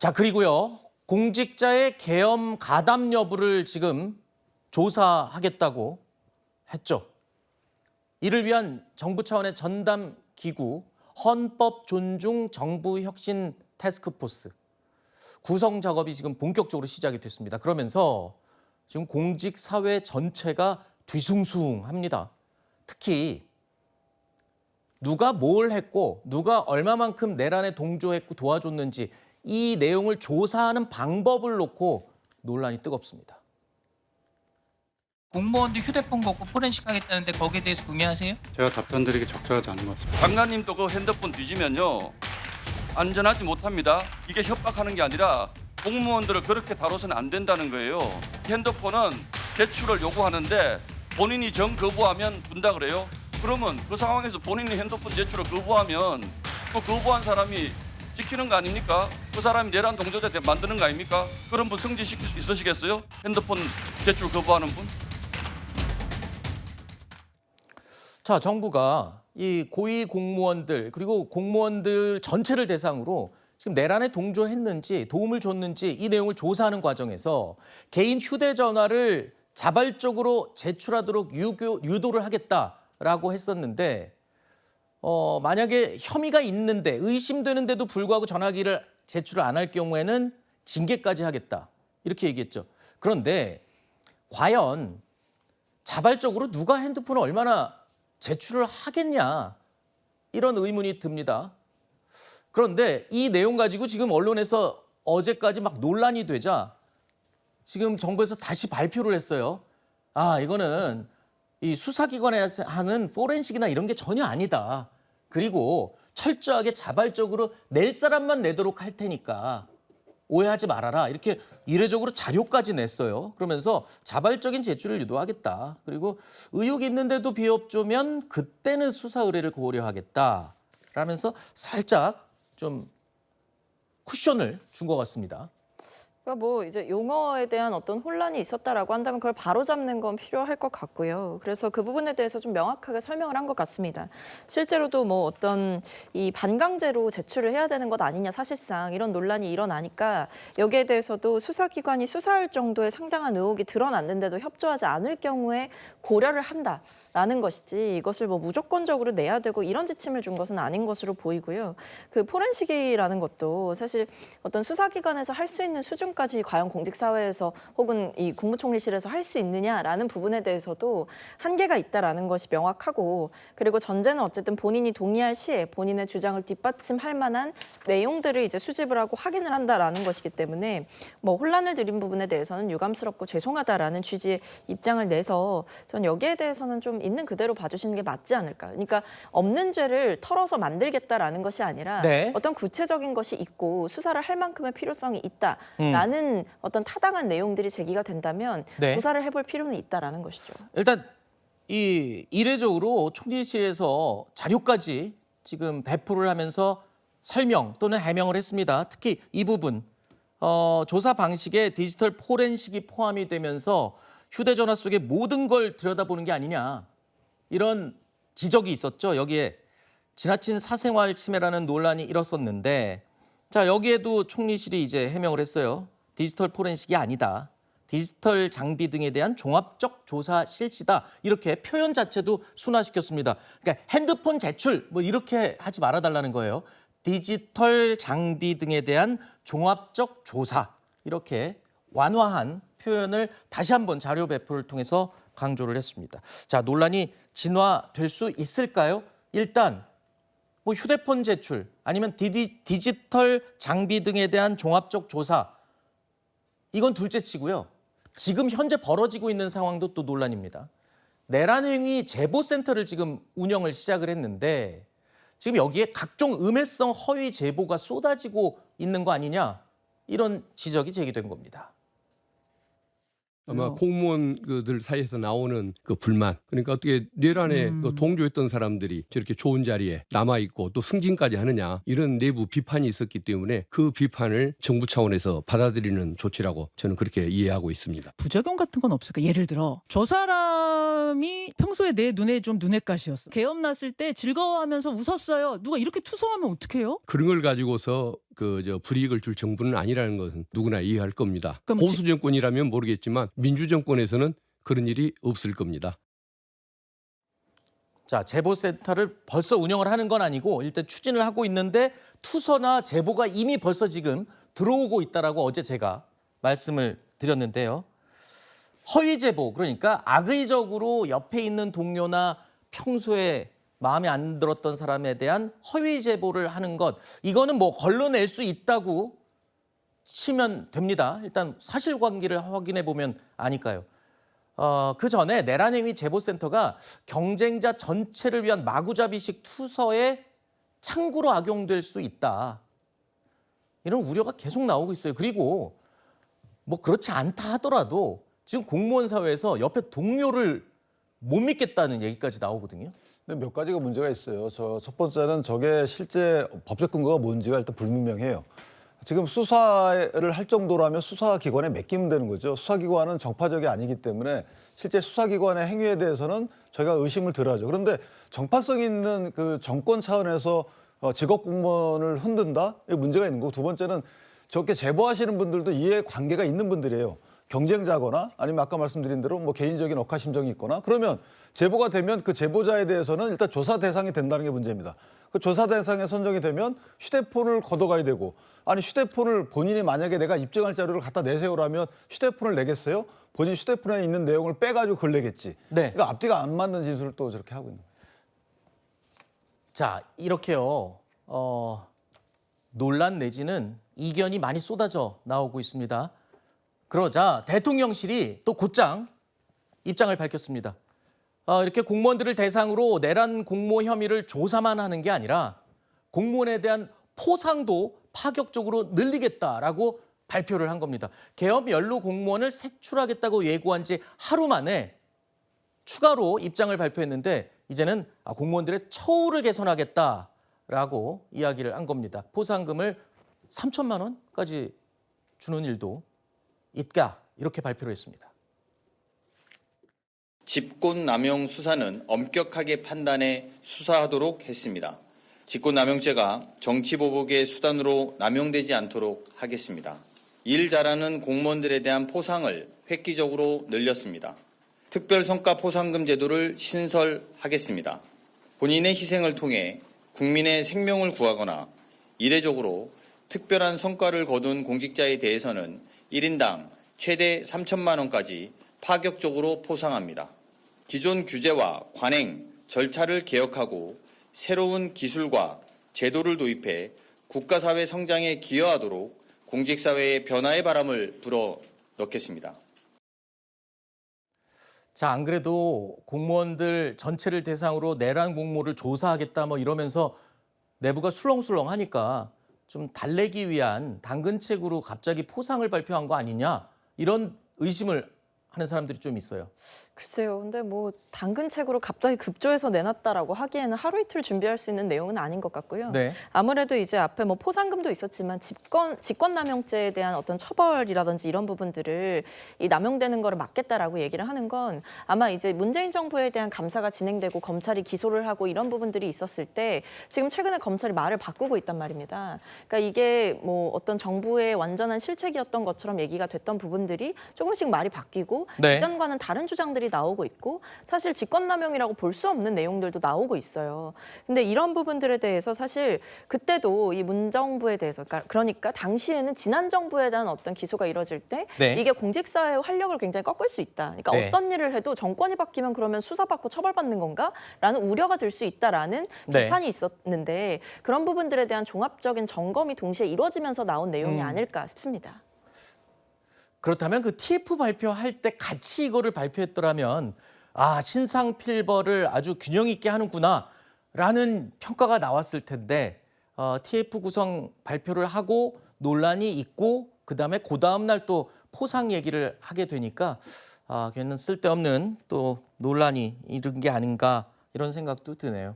자, 그리고요. 공직자의 계엄 가담 여부를 지금 조사하겠다고 했죠. 이를 위한 정부 차원의 전담 기구 헌법 존중 정부 혁신 태스크포스 구성 작업이 지금 본격적으로 시작이 됐습니다. 그러면서 지금 공직 사회 전체가 뒤숭숭합니다. 특히 누가 뭘 했고 누가 얼마만큼 내란에 동조했고 도와줬는지 이 내용을 조사하는 방법을 놓고 논란이 뜨겁습니다. 공무원들 휴대폰 갖고 포렌식 하겠다는데 거기에 대해서 동의하세요? 제가 답변 드리기 적절하지 않은 것 같습니다. 장관님도 그 핸드폰 뒤지면요 안전하지 못합니다. 이게 협박하는 게 아니라 공무원들을 그렇게 다뤄서는 안 된다는 거예요. 핸드폰은 제출을 요구하는데 본인이 정 거부하면 준다 그래요. 그러면 그 상황에서 본인이 핸드폰 제출을 거부하면 그 거부한 사람이 지키는 거 아닙니까? 그 사람이 내란 동조자 만드는 거 아닙니까? 그런 분 승진시킬 수 있으시겠어요? 핸드폰 제출 거부하는 분? 자, 정부가 이 고위 공무원들 그리고 공무원들 전체를 대상으로 지금 내란에 동조했는지 도움을 줬는지 이 내용을 조사하는 과정에서 개인 휴대전화를 자발적으로 제출하도록 유도를 하겠다라고 했었는데 만약에 혐의가 있는데 의심되는데도 불구하고 전화기를 제출을 안 할 경우에는 징계까지 하겠다 이렇게 얘기했죠. 그런데 과연 자발적으로 누가 핸드폰을 얼마나 제출을 하겠냐 이런 의문이 듭니다. 그런데 이 내용 가지고 지금 언론에서 어제까지 막 논란이 되자 지금 정부에서 다시 발표를 했어요. 아, 이거는 이 수사기관에서 하는 포렌식이나 이런 게 전혀 아니다. 그리고 철저하게 자발적으로 낼 사람만 내도록 할 테니까 오해하지 말아라. 이렇게 이례적으로 자료까지 냈어요. 그러면서 자발적인 제출을 유도하겠다. 그리고 의혹이 있는데도 비협조면 그때는 수사 의뢰를 고려하겠다. 라면서 살짝 좀 쿠션을 준 것 같습니다. 그러니까 뭐 이제 용어에 대한 어떤 혼란이 있었다라고 한다면 그걸 바로잡는 건 필요할 것 같고요. 그래서 그 부분에 대해서 좀 명확하게 설명을 한 것 같습니다. 실제로도 뭐 어떤 이 반강제로 제출을 해야 되는 것 아니냐 사실상 이런 논란이 일어나니까 여기에 대해서도 수사기관이 수사할 정도의 상당한 의혹이 드러났는데도 협조하지 않을 경우에 고려를 한다라는 것이지 이것을 뭐 무조건적으로 내야 되고 이런 지침을 준 것은 아닌 것으로 보이고요. 그 포렌식이라는 것도 사실 어떤 수사기관에서 할 수 있는 수준 까지 과연 공직사회에서 혹은 이 국무총리실에서 할 수 있느냐라는 부분에 대해서도 한계가 있다라는 것이 명확하고 그리고 전제는 어쨌든 본인이 동의할 시에 본인의 주장을 뒷받침할 만한 내용들을 이제 수집을 하고 확인을 한다라는 것이기 때문에 뭐 혼란을 드린 부분에 대해서는 유감스럽고 죄송하다라는 취지의 입장을 내서 전 여기에 대해서는 좀 있는 그대로 봐주시는 게 맞지 않을까. 그러니까 없는 죄를 털어서 만들겠다라는 것이 아니라 네. 어떤 구체적인 것이 있고 수사를 할 만큼의 필요성이 있다라는 어떤 타당한 내용들이 제기가 된다면 네. 조사를 해볼 필요는 있다라는 것이죠. 일단 이 이례적으로 총리실에서 자료까지 지금 배포를 하면서 설명 또는 해명을 했습니다. 특히 이 부분 조사 방식에 디지털 포렌식이 포함이 되면서 휴대전화 속의 모든 걸 들여다보는 게 아니냐 이런 지적이 있었죠. 여기에 지나친 사생활 침해라는 논란이 일었었는데 자, 여기에도 총리실이 이제 해명을 했어요. 디지털 포렌식이 아니다. 디지털 장비 등에 대한 종합적 조사 실시다. 이렇게 표현 자체도 순화시켰습니다. 그러니까 핸드폰 제출 뭐 이렇게 하지 말아달라는 거예요. 디지털 장비 등에 대한 종합적 조사. 이렇게 완화한 표현을 다시 한번 자료 배포를 통해서 강조를 했습니다. 자, 논란이 진화될 수 있을까요? 일단 뭐 휴대폰 제출 아니면 디지털 장비 등에 대한 종합적 조사 이건 둘째치고요. 지금 현재 벌어지고 있는 상황도 또 논란입니다. 내란행위 제보센터를 지금 운영을 시작을 했는데 지금 여기에 각종 음해성 허위 제보가 쏟아지고 있는 거 아니냐 이런 지적이 제기된 겁니다. 아마 공무원들 사이에서 나오는 그 불만, 그러니까 어떻게 내란에 그 동조했던 사람들이 저렇게 좋은 자리에 남아 있고 또 승진까지 하느냐 이런 내부 비판이 있었기 때문에 그 비판을 정부 차원에서 받아들이는 조치라고 저는 그렇게 이해하고 있습니다. 부작용 같은 건 없을까? 예를 들어 저 사람 사람이 평소에 내 눈에 좀 눈엣가시였어. 계엄 났을 때 즐거워하면서 웃었어요. 누가 이렇게 투성하면 어떡해요? 그런 걸 가지고서 불이익을 줄 정부는 아니라는 것은 누구나 이해할 겁니다. 그럼 보수 정권이라면 모르겠지만 민주 정권에서는 그런 일이 없을 겁니다. 자, 제보센터를 벌써 운영을 하는 건 아니고 일단 추진을 하고 있는데 투서나 제보가 이미 벌써 지금 들어오고 있다라고 어제 제가 말씀을 드렸는데요. 허위 제보, 그러니까 악의적으로 옆에 있는 동료나 평소에 마음에 안 들었던 사람에 대한 허위 제보를 하는 것, 이거는 뭐 걸러낼 수 있다고 치면 됩니다. 일단 사실관계를 확인해 보면 아니까요. 그 전에 내란행위 제보센터가 경쟁자 전체를 위한 마구잡이식 투서의 창구로 악용될 수 있다. 이런 우려가 계속 나오고 있어요. 그리고 뭐 그렇지 않다 하더라도 지금 공무원 사회에서 옆에 동료를 못 믿겠다는 얘기까지 나오거든요. 근데 몇 가지가 문제가 있어요. 첫 번째는 저게 실제 법적 근거가 뭔지가 일단 불분명해요. 지금 수사를 할 정도라면 수사기관에 맡기면 되는 거죠. 수사기관은 정파적이 아니기 때문에 실제 수사기관의 행위에 대해서는 저희가 의심을 덜 하죠. 그런데 정파성 있는 그 정권 차원에서 직업 공무원을 흔든다? 이게 문제가 있는 거고, 두 번째는 저렇게 제보하시는 분들도 이해관계가 있는 분들이에요. 경쟁자거나 아니면 아까 말씀드린 대로 뭐 개인적인 억하심정이 있거나, 그러면 제보가 되면 그 제보자에 대해서는 일단 조사 대상이 된다는 게 문제입니다. 그 조사 대상에 선정이 되면 휴대폰을 걷어가야 되고, 아니 휴대폰을 본인이 만약에 내가 입증할 자료를 갖다 내세요라면 휴대폰을 내겠어요? 본인 휴대폰에 있는 내용을 빼가지고 그걸 내겠지. 네. 그러니까 앞뒤가 안 맞는 진술을 또 저렇게 하고 있는 거예요. 자, 이렇게요. 논란 내지는 이견이 많이 쏟아져 나오고 있습니다. 그러자 대통령실이 또 곧장 입장을 밝혔습니다. 이렇게 공무원들을 대상으로 내란 공모 혐의를 조사만 하는 게 아니라 공무원에 대한 포상도 파격적으로 늘리겠다라고 발표를 한 겁니다. 계엄 연루 공무원을 색출하겠다고 예고한 지 하루 만에 추가로 입장을 발표했는데 이제는 공무원들의 처우를 개선하겠다라고 이야기를 한 겁니다. 포상금을 3천만 원까지 주는 일도 있다, 이렇게 발표를 했습니다. 직권남용 수사는 엄격하게 판단해 수사하도록 했습니다. 직권남용죄가 정치보복의 수단으로 남용되지 않도록 하겠습니다. 일 잘하는 공무원들에 대한 포상을 획기적으로 늘렸습니다. 특별성과 포상금 제도를 신설하겠습니다. 본인의 희생을 통해 국민의 생명을 구하거나 이례적으로 특별한 성과를 거둔 공직자에 대해서는 1인당 최대 3천만 원까지 파격적으로 포상합니다. 기존 규제와 관행, 절차를 개혁하고 새로운 기술과 제도를 도입해 국가사회 성장에 기여하도록 공직사회의 변화의 바람을 불어넣겠습니다. 자, 안 그래도 공무원들 전체를 대상으로 내란 공모를 조사하겠다 뭐 이러면서 내부가 술렁술렁하니까 좀 달래기 위한 당근책으로 갑자기 포상을 발표한 거 아니냐, 이런 의심을 하는 사람들이 좀 있어요. 글쎄요. 근데 뭐 당근책으로 갑자기 급조해서 내놨다라고 하기에는 하루 이틀 준비할 수 있는 내용은 아닌 것 같고요. 네. 아무래도 이제 앞에 뭐 포상금도 있었지만 직권남용죄에 대한 어떤 처벌이라든지 이런 부분들을 이 남용되는 거를 막겠다라고 얘기를 하는 건 아마 이제 문재인 정부에 대한 감사가 진행되고 검찰이 기소를 하고 이런 부분들이 있었을 때 지금 최근에 검찰이 말을 바꾸고 있단 말입니다. 그러니까 이게 뭐 어떤 정부의 완전한 실책이었던 것처럼 얘기가 됐던 부분들이 조금씩 말이 바뀌고 네. 이전과는 다른 주장들이 나오고 있고 사실 직권남용이라고 볼 수 없는 내용들도 나오고 있어요. 근데 이런 부분들에 대해서 사실 그때도 이 문정부에 대해서 그러니까 당시에는 지난 정부에 대한 어떤 기소가 이뤄질 때 네. 이게 공직사회의 활력을 굉장히 꺾을 수 있다. 그러니까 네. 어떤 일을 해도 정권이 바뀌면 그러면 수사받고 처벌받는 건가라는 우려가 들 수 있다라는 네. 비판이 있었는데 그런 부분들에 대한 종합적인 점검이 동시에 이루어지면서 나온 내용이 아닐까 싶습니다. 그렇다면 그 TF 발표할 때 같이 이거를 발표했더라면 신상필벌을 아주 균형 있게 하는구나라는 평가가 나왔을 텐데 TF 구성 발표를 하고 논란이 있고 그다음에 그 다음 날 또 포상 얘기를 하게 되니까 걔는 쓸데없는 또 논란이 이른 게 아닌가, 이런 생각도 드네요.